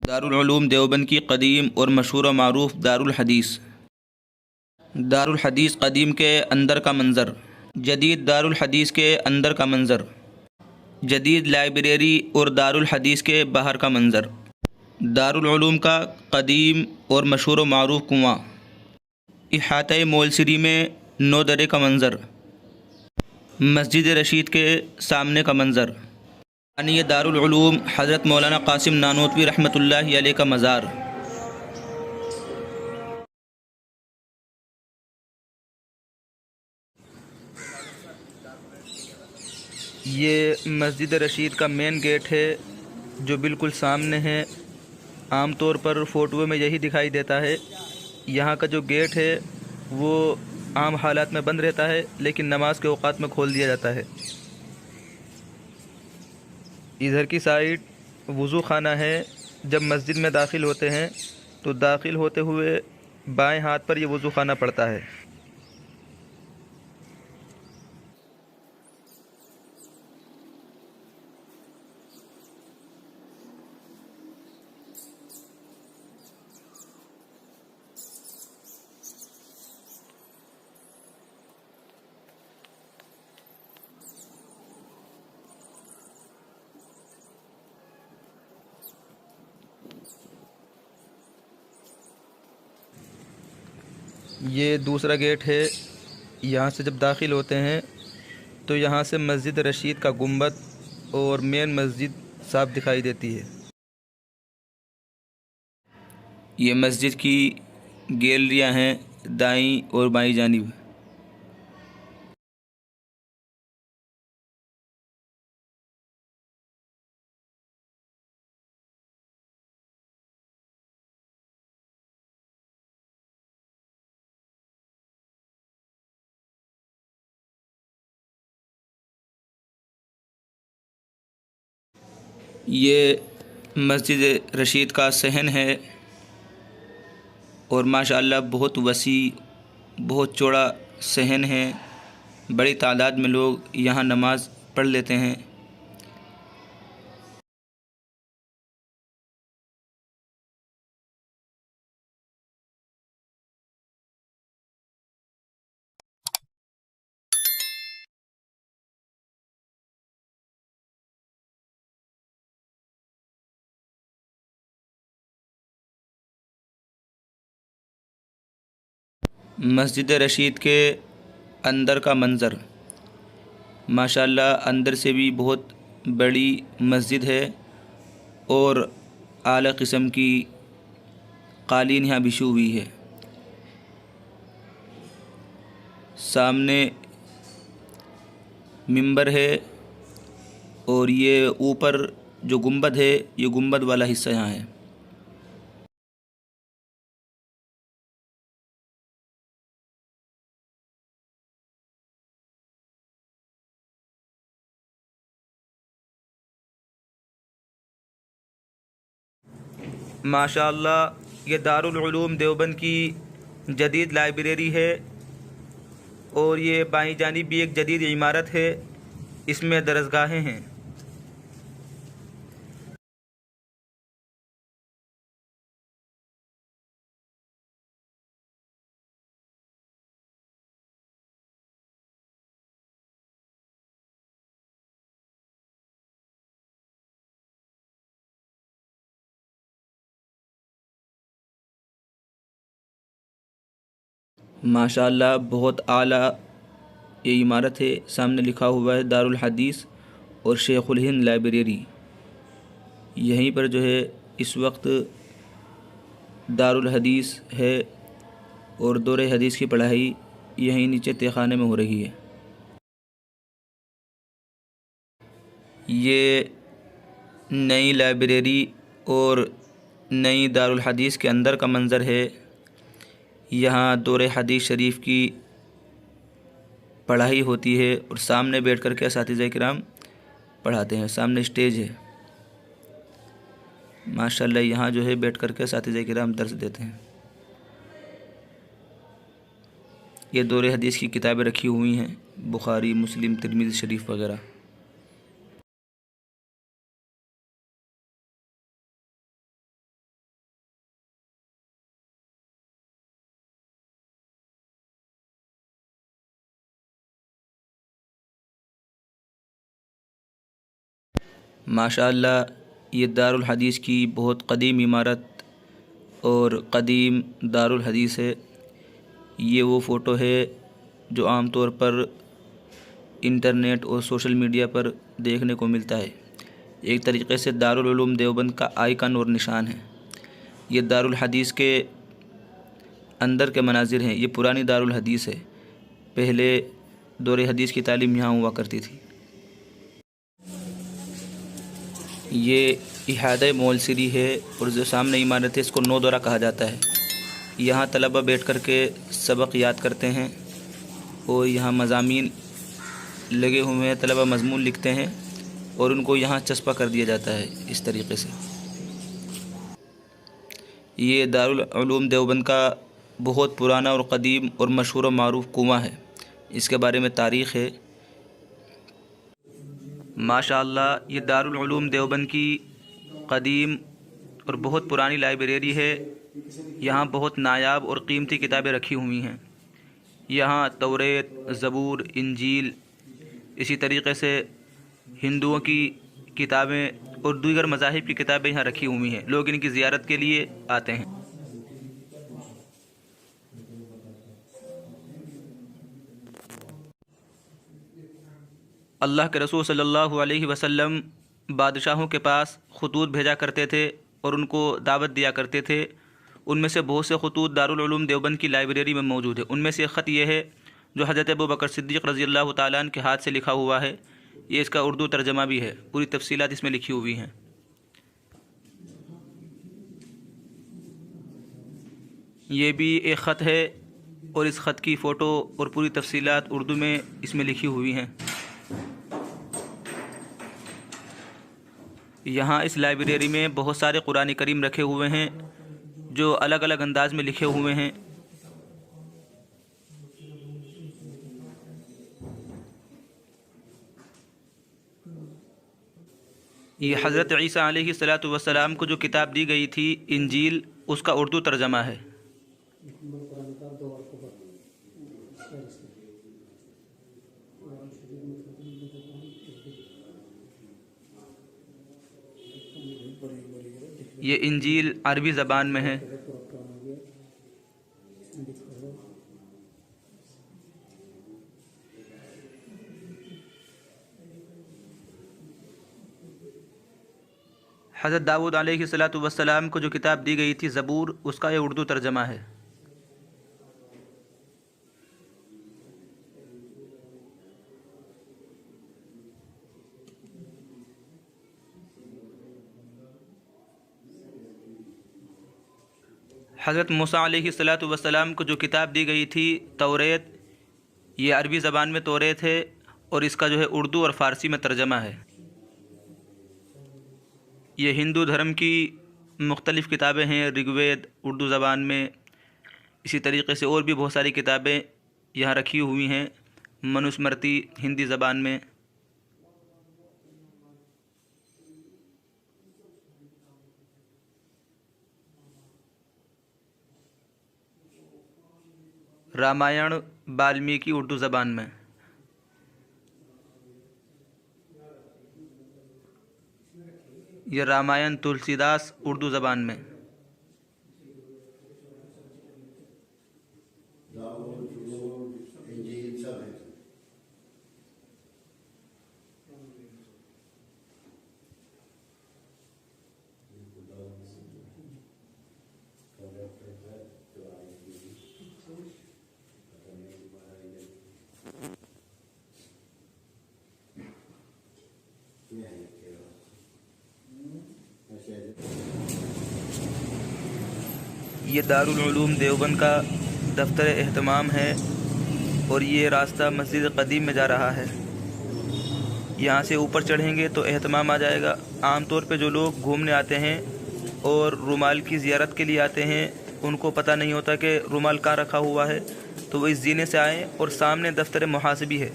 दारुल उलूम देवबंद की कदीम और मशहूर व मारूफ दारुल हदीस। दारुल हदीस कदीम के अंदर का मंज़र, जदीद दारुल हदीस के अंदर का मंज़र, जदीद लाइब्रेरी और दारुल हदीस के बाहर का मंज़र, दारुल उलूम का कदीम और मशहूर व मारूफ कुआँ, इहाते मोलसरी में 9 दरे का मंज़र, मस्जिद रशीद के सामने का मंज़र, बानी दारुल उलूम हज़रत मौलाना क़ासिम नानोतवी रहमतुल्लाहि अलैह का मज़ार। ये मस्जिद रशीद का मेन गेट है जो बिल्कुल सामने है। आम तौर पर फ़ोटो में यही दिखाई देता है। यहाँ का जो गेट है वो आम हालात में बंद रहता है, लेकिन नमाज के औक़ात में खोल दिया जाता है। इधर की साइड वज़ू खाना है। जब मस्जिद में दाखिल होते हैं तो दाखिल होते हुए बाएं हाथ पर ये वज़ू खाना पड़ता है। ये दूसरा गेट है। यहाँ से जब दाखिल होते हैं तो यहाँ से मस्जिद रशीद का गुंबद और मेन मस्जिद साफ दिखाई देती है। ये मस्जिद की गैलरियाँ हैं दाईं और बाईं जानिब। ये मस्जिद रशीद का सहन है और माशाअल्लाह बहुत वसी, बहुत चौड़ा सहन है। बड़ी तादाद में लोग यहाँ नमाज़ पढ़ लेते हैं। मस्जिद रशीद के अंदर का मंज़र, माशाअल्लाह अंदर से भी बहुत बड़ी मस्जिद है और आला किस्म की कालीन यहाँ बिछी हुई है। सामने मिंबर है और ये ऊपर जो गुंबद है, ये गुंबद वाला हिस्सा यहाँ है। माशाअल्लाह ये दारुल उलूम देवबंद की जदीद लाइब्रेरी है और ये बाईं जानिब भी एक जदीद इमारत है। इसमें दरसगाहें हैं। माशाअल्लाह बहुत आला ये इमारत है। सामने लिखा हुआ है दारुल हदीस और शेखुल हिंद लाइब्रेरी। यहीं पर जो है इस वक्त दारुल हदीस है और दौरे हदीस की पढ़ाई यहीं नीचे तहखाने में हो रही है। ये नई लाइब्रेरी और नई दारुल हदीस के अंदर का मंज़र है। यहाँ दौरे हदीस शरीफ की पढ़ाई होती है और सामने बैठ कर के असातिज़ा किराम पढ़ाते हैं। सामने स्टेज है। माशाअल्लाह यहाँ जो है बैठ कर के असातिज़ा किराम दर्स देते हैं। ये दौरे हदीस की किताबें रखी हुई हैं, बुखारी, मुस्लिम, तिरमिज़ी शरीफ वगैरह। माशाअल्लाह ये दारुल हदीस की बहुत क़दीम इमारत और क़दीम दारुल हदीस है। ये वो फ़ोटो है जो आमतौर पर इंटरनेट और सोशल मीडिया पर देखने को मिलता है। एक तरीक़े से दारुल उलूम देवबंद का आइकन और निशान है। ये दारुल हदीस के अंदर के मनाजिर हैं। ये पुरानी दारुल हदीस है। पहले दौरे हदीस की तालीम यहाँ हुआ करती थी। ये इहादा मोलसिरी है और जो सामने इमारत है इसको नौ दौरा कहा जाता है। यहाँ तलबा बैठ कर के सबक याद करते हैं और यहाँ मज़ामीन लगे हुए हैं। तलबा मज़मून लिखते हैं और उनको यहाँ चस्पा कर दिया जाता है। इस तरीक़े से ये दारुल उलूम देवबंद का बहुत पुराना और क़दीम और मशहूर व मारूफ़ कुआँ है। इसके बारे में तारीख़ है। माशाअल्लाह ये दारुल उलूम देवबंद की क़दीम और बहुत पुरानी लाइब्रेरी है। यहाँ बहुत नायाब और कीमती किताबें रखी हुई हैं। यहाँ तौरेत, ज़बूर, इंजील, इसी तरीक़े से हिंदुओं की किताबें और दीगर मज़ाहिब की किताबें यहाँ रखी हुई हैं। लोग इनकी ज़ियारत के लिए आते हैं। अल्लाह के रसूल सल्लल्लाहु अलैहि वसल्लम बादशाहों के पास ख़ुतूत भेजा करते थे और उनको दावत दिया करते थे। उनमें से बहुत से ख़ुतूत दारुल उलूम देवबंद की लाइब्रेरी में मौजूद है। उनमें से एक ख़त ये है जो हज़रत अबू बकर सिद्दीक़ रज़ी अल्लाह तआला अन्हु के हाथ से लिखा हुआ है। ये इसका उर्दू तर्जमा भी है। पूरी तफसीलात इसमें लिखी हुई हैं। ये भी एक ख़त है और इस ख़त की फ़ोटो और पूरी तफसीलात उर्दू में इसमें लिखी हुई हैं। यहाँ इस लाइब्रेरी में बहुत सारे कुरान करीम रखे हुए हैं जो अलग अलग अंदाज में लिखे हुए हैं। ये हज़रत ईसा अलैहिस्सलातु वस्सलाम को जो किताब दी गई थी इंजील, उसका उर्दू तर्जमा है। ये इंजील अरबी ज़बान में है। हज़रत दाऊद अलैहिस्सलातु वस्सलाम को जो किताब दी गई थी ज़बूर, उसका ये उर्दू तर्जमा है। हज़रत मूसा अलैहिस्सलातु वस्सलाम को जो किताब दी गई थी तौरेत, ये अरबी ज़बान में तौरेत है और इसका जो है उर्दू और फ़ारसी में तर्जमा है। ये हिंदू धर्म की मुख्तलिफ़ किताबें हैं ऋग्वेद उर्दू ज़बान में। इसी तरीक़े से और भी बहुत सारी किताबें यहाँ रखी हुई हैं। मनुस्मृति हिंदी ज़बान में। रामायण वाल्मीकि उर्दू ज़बान में। यह रामायण तुलसीदास उर्दू ज़बान में। ये दारुल उलूम देवबंद का दफ्तर एहतमाम है और ये रास्ता मस्जिद क़दीम में जा रहा है। यहाँ से ऊपर चढ़ेंगे तो एहतमाम आ जाएगा। आमतौर पे जो लोग घूमने आते हैं और रुमाल की ज़ियारत के लिए आते हैं, उनको पता नहीं होता कि रुमाल कहाँ रखा हुआ है, तो वो इस जीने से आएँ और सामने दफ्तर मुहासिबी है,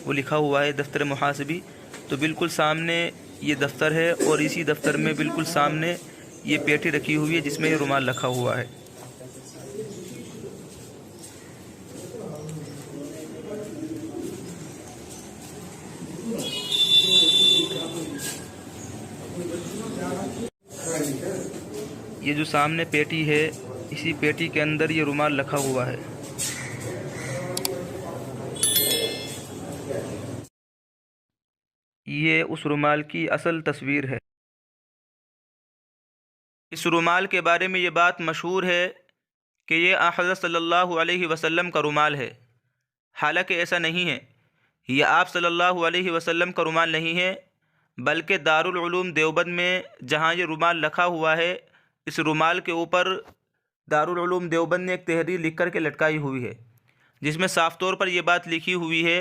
वो लिखा हुआ है दफ्तर मुहासिबी। तो बिल्कुल सामने ये दफ्तर है और इसी दफ्तर में बिल्कुल सामने ये पेटी रखी हुई है जिसमें ये रुमाल रखा हुआ है। ये जो सामने पेटी है, इसी पेटी के अंदर ये रुमाल रखा हुआ है। ये उस रुमाल की असल तस्वीर है। इस रुमाल के बारे में ये बात मशहूर है कि ये हज़रत सल्लल्लाहु अलैहि वसल्लम का रुमाल है। हालांकि ऐसा नहीं है, यह आप सल्लल्लाहु अलैहि वसल्लम का रुमाल नहीं है, बल्कि दारुल उलूम देवबंद में जहाँ ये रुमाल रखा हुआ है, इस रुमाल के ऊपर दारुल उलूम देवबंद ने एक तहरीर लिख कर के लटकाई हुई है, जिसमें साफ़ तौर पर यह बात लिखी हुई है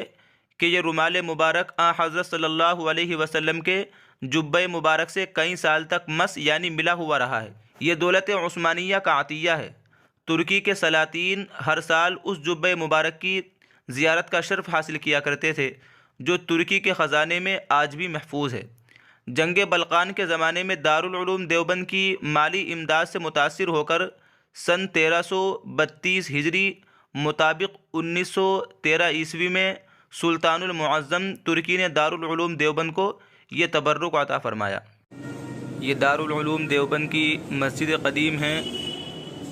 कि ये रुमाल मुबारक हज़रत सल्लल्लाहु अलैहि वसल्लम के जुब्बे मुबारक से कई साल तक मस यानी मिला हुआ रहा है। ये दौलत उस्मानिया का अतिया है। तुर्की के सलातीन हर साल उस जुब्बे मुबारक की ज़ियारत का शर्फ हासिल किया करते थे, जो तुर्की के ख़जाने में आज भी महफूज है। जंग बल्कान के ज़माने में दारुल उलूम देवबंद की माली इमदाद से मुतासिर होकर सन 1332 हिजरी मुताबिक 1913 ईस्वी में सुल्तानुल मुअज़्ज़म तुर्की ने दारुल उलूम देवबंद को ये तबर्रुक अता फ़रमाया। ये दारुल उलूम देवबंद की मस्जिद क़दीम है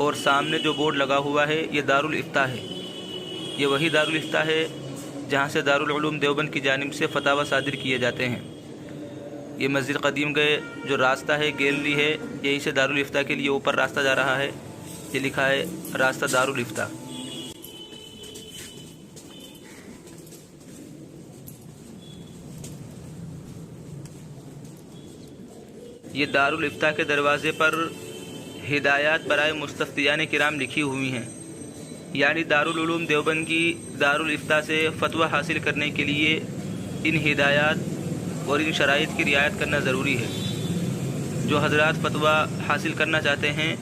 और सामने जो बोर्ड लगा हुआ है ये दारुल इफ्ता है। ये वही दारुल इफ्ता है जहाँ से दारुल उलूम देवबंद की जानिब से फतावा सादिर किए जाते हैं। ये मस्जिद क़दीम का जो रास्ता है, गैलरी है, यहीं से दारुल इफ्ता के लिए ऊपर रास्ता जा रहा है। ये लिखा है रास्ता दारुल इफ्ता। ये दारुल इफ्ता के दरवाज़े पर हिदायत बराए मुस्तफ़्तियान किराम लिखी हुई हैं, यानी दारुल उलूम देवबंद की दारुल इफ्ता से फ़तवा हासिल करने के लिए इन हिदायत और इन शराइत की रियायत करना ज़रूरी है। जो हज़रात फ़तवा हासिल करना चाहते हैं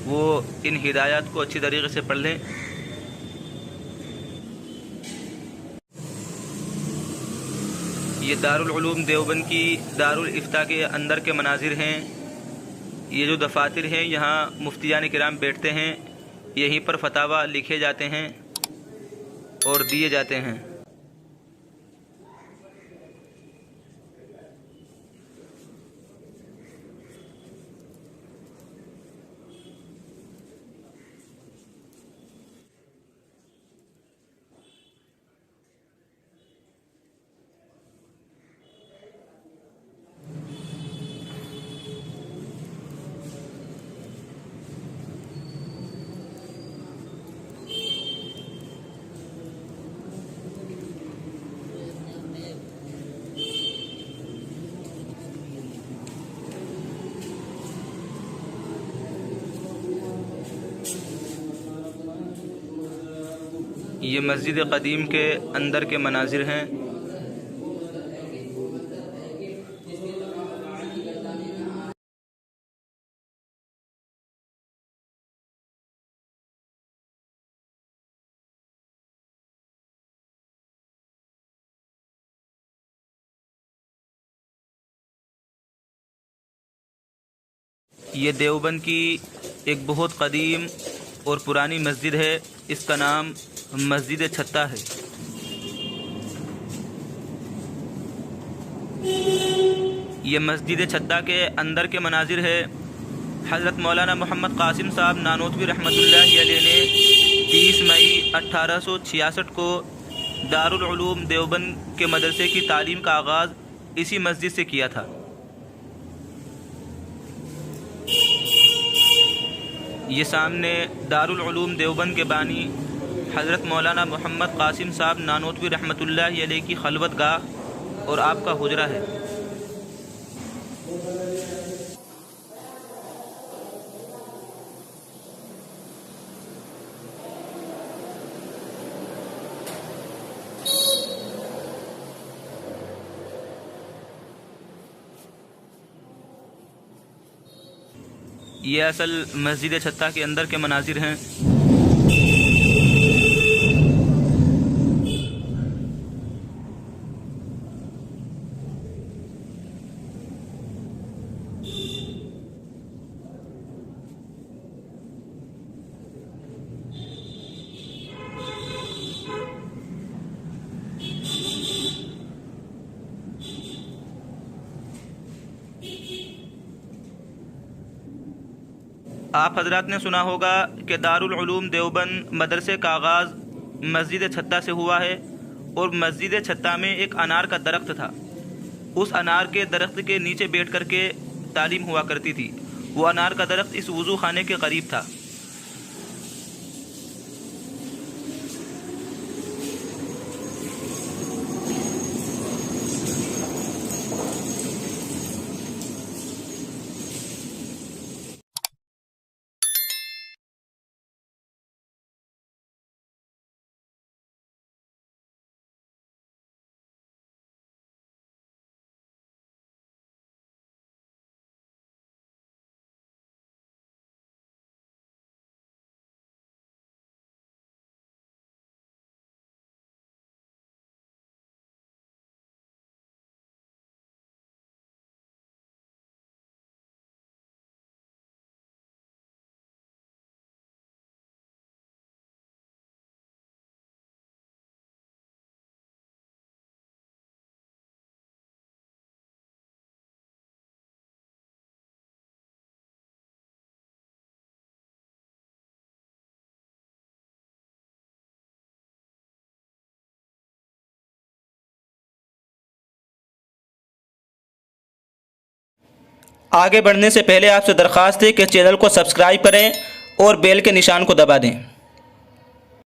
वो इन हिदायत को अच्छी तरीके से पढ़ लें। ये दारुल उलूम देवबंद की दारुल इफ्ता के अंदर के मनाजिर हैं। ये जो दफातर हैं, यहाँ मुफ्तियान किराम बैठते हैं, यहीं पर फतावा लिखे जाते हैं और दिए जाते हैं। ये मस्जिद क़दीम के अंदर के मनाजिर हैं। ये देवबंद की एक बहुत कदीम और पुरानी मस्जिद है। इसका नाम मस्जिद छत्ता है। ये मस्जिद छत्ता के अंदर के मनाजिर है। हज़रत मौलाना मोहम्मद कासिम साहब नानोतवी रहमतुल्लाहि अलैह ने 30 मई 1866 को दारुल उलूम देवबंद के मदरसे की तालीम का आगाज़ इसी मस्जिद से किया था। ये सामने दारुल उलूम देवबंद के बानी हज़रत मौलाना मोहम्मद कासिम साहब नानोतवी रहमतुल्लाहि अलैह की खलवत गाह और आपका हुजरा है। ये असल मस्जिद छत्ता के अंदर के मनाजिर हैं। आप हजरात ने सुना होगा कि दारुल उलूम देवबंद मदरसे का आगाज़ मस्जिद छत्ता से हुआ है और मस्जिद छत्ता में एक अनार का दरख्त था। उस अनार के दरख्त के नीचे बैठ कर के तालीम हुआ करती थी। वो अनार का दरख्त इस वज़ू खाने के करीब था। आगे बढ़ने से पहले आपसे दरख्वास्त है कि चैनल को सब्सक्राइब करें और बेल के निशान को दबा दें।